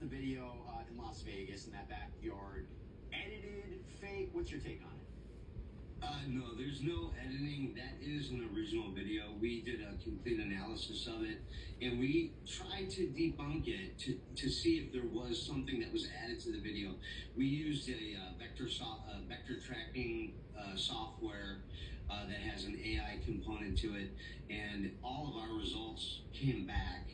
the video in Las Vegas in that backyard. Edited, fake? What's your take on it? No, there's no editing. That is an original video. We did a complete analysis of it, and we tried to debunk it to see if there was something that was added to the video. We used a vector tracking software that has an AI component to it, and all of our results came back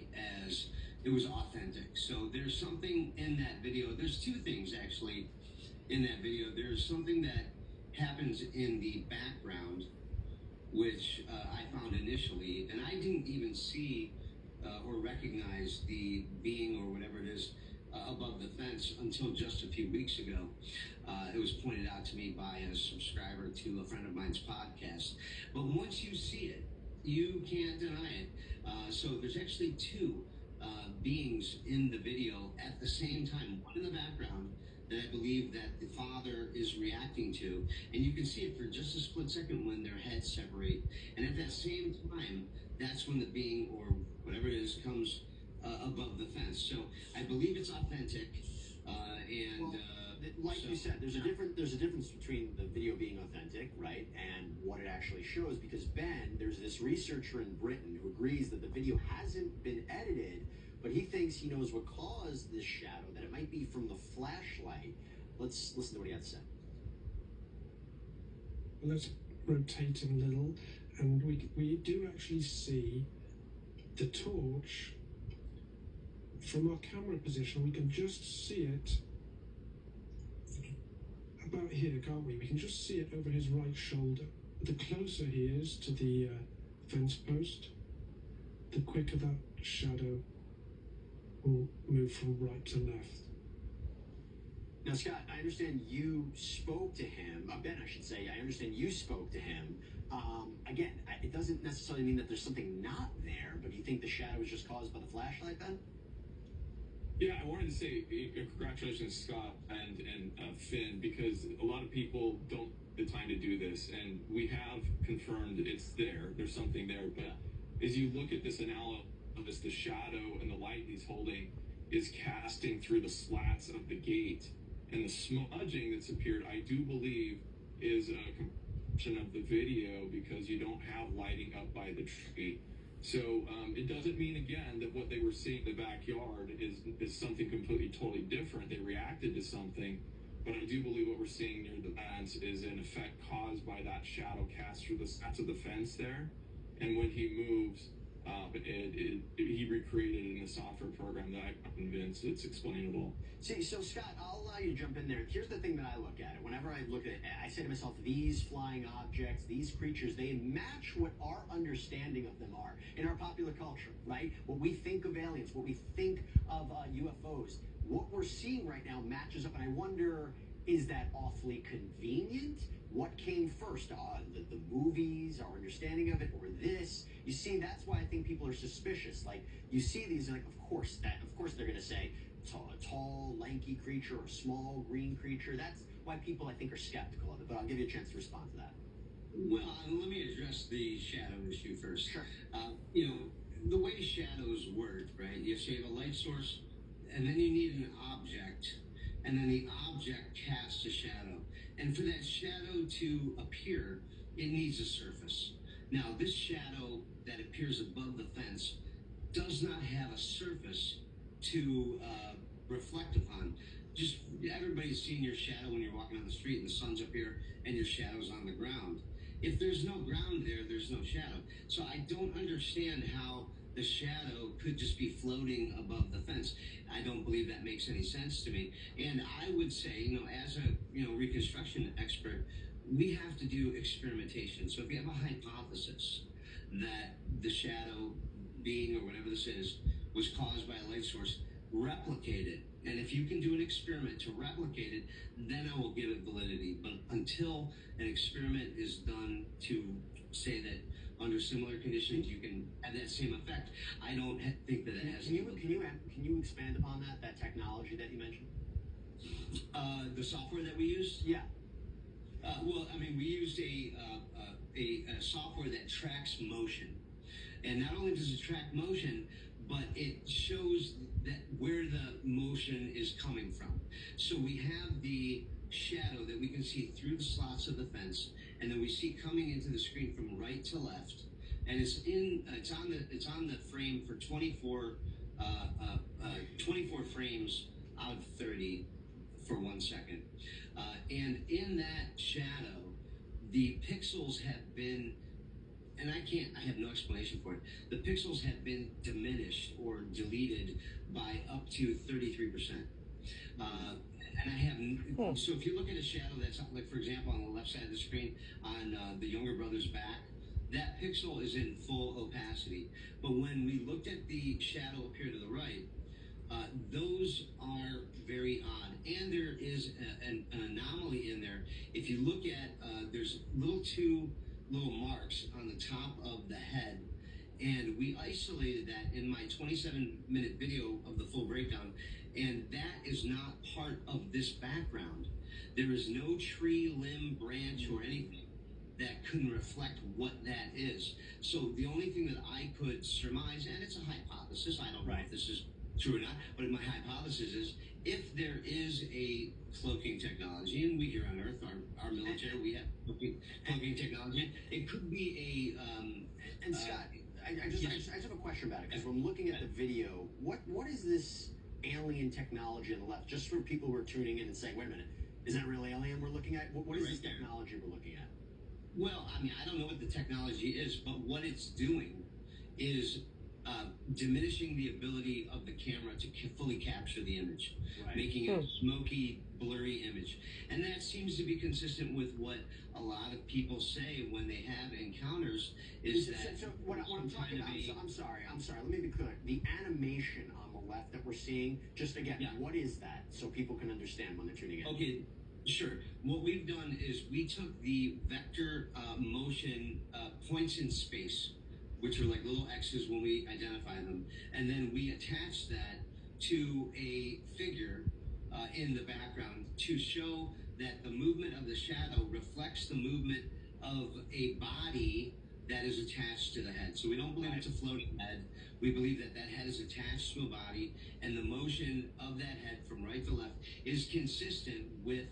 as it was authentic. So there's something in that video. There's two things actually in that video. There's something that happens in the background, which I found initially, and I didn't even see or recognize the being or whatever it is above the fence until just a few weeks ago. It was pointed out to me by a subscriber to a friend of mine's podcast. But once you see it, you can't deny it. So there's actually two beings in the video at the same time, one in the background that I believe that the father is reacting to, and you can see it for just a split second when their heads separate, and at that same time, that's when the being or whatever it is comes above the fence. So I believe it's authentic, like you said, there's a difference between the video being authentic, right, and what it actually shows. Because Ben, there's this researcher in Britain who agrees that the video hasn't been edited, but he thinks he knows what caused this shadow, that it might be from the flashlight. Let's listen to what he had to say. Let's rotate him a little, and we do actually see the torch from our camera position. We can just see it about here, can't we? We can just see it over his right shoulder. The closer he is to the fence post, the quicker that shadow will move from right to left. Now, Scott, I understand you spoke to him. Ben, I should say. I understand you spoke to him. Again, it doesn't necessarily mean that there's something not there, but do you think the shadow was just caused by the flashlight, Ben? Yeah, I wanted to say congratulations, Scott and Finn, because a lot of people don't have the time to do this, and we have confirmed it's there. There's something there, but as you look at this analysis, the shadow and the light he's holding is casting through the slats of the gate, and the smudging that's appeared, I do believe, is a compression of the video because you don't have lighting up by the tree. So it doesn't mean, again, that what they were seeing in the backyard is something completely totally different. They reacted to something, but I do believe what we're seeing near the fence is an effect caused by that shadow cast through the slats of the fence there, and when he moves, he recreated it in a software program that I'm convinced it's explainable. See, so Scott, I'll allow you to jump in there. Here's the thing that I look at it. Whenever I look at it, I say to myself, these flying objects, these creatures, they match what our understanding of them are in our popular culture, right? What we think of aliens, what we think of UFOs. What we're seeing right now matches up, and I wonder, is that awfully convenient? What came first? The movies, our understanding of it, or this? You see, that's why I think people are suspicious. Like, you see these, and like, of course they're going to say a tall, lanky creature or a small, green creature. That's why people, I think, are skeptical of it. But I'll give you a chance to respond to that. Well, let me address the shadow issue first. Sure. The way shadows work, right? You have a light source, and then you need an object, and then the object casts a shadow. And for that shadow to appear, it needs a surface. Now, this shadow that appears above the fence does not have a surface to reflect upon. Just everybody's seen your shadow when you're walking on the street and the sun's up here and your shadow's on the ground. If there's no ground there, there's no shadow. So I don't understand how the shadow could just be floating above the fence. I don't believe that makes any sense to me. And I would say, as a reconstruction expert, we have to do experimentation. So if you have a hypothesis that the shadow being or whatever this is was caused by a light source, replicate it. And if you can do an experiment to replicate it, then I will give it validity. But until an experiment is done to say that under similar conditions you can have that same effect, I don't think that it has. Can you expand upon that technology that you mentioned? The software that we used? Yeah. We used a software that tracks motion. And not only does it track motion, but it shows that where the motion is coming from. So we have the shadow that we can see through the slots of the fence, and then we see coming into the screen from right to left, and it's on the frame for 24 frames out of 30 for 1 second, and in that shadow, the pixels have been, and I have no explanation for it. The pixels have been diminished or deleted by up to 33%. And I have, so if you look at a shadow that's like, for example, on the left side of the screen on the younger brother's back, that pixel is in full opacity. But when we looked at the shadow up here to the right, those are very odd. And there is an anomaly in there. If you look at, there's two little marks on the top of the head. And we isolated that in my 27-minute video of the full breakdown. And that is not part of this background. There is no tree, limb, branch, or anything that can reflect what that is. So the only thing that I could surmise, and it's a hypothesis, I don't know if this is true or not, but my hypothesis is if there is a cloaking technology, and we here on Earth, our military, we have cloaking technology, it could be a... and Scott, I just have a question about it, because when I'm looking at the video, what is this alien technology on the left? Just for people who are tuning in and saying, wait a minute, is that real alien we're looking at? What is this technology we're looking at? Well, I mean, I don't know what the technology is, but what it's doing is diminishing the ability of the camera to fully capture the image, making it a smoky, blurry image. And that seems to be consistent with what a lot of people say when they have encounters, is that... So what I'm talking about, I'm sorry, let me be clear. The animation on the left that we're seeing, just again, what is that, so people can understand when they're tuning in? Okay. Sure. What we've done is we took the vector motion points in space, which are like little X's when we identify them, and then we attached that to a figure in the background to show that the movement of the shadow reflects the movement of a body that is attached to the head. So we don't believe it's a floating head. We believe that that head is attached to a body, and the motion of that head from right to left is consistent with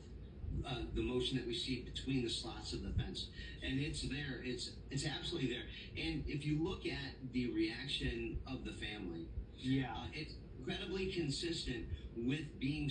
the motion that we see between the slots of the fence. And it's there. It's absolutely there. And if you look at the reaction of the family, it's incredibly consistent with being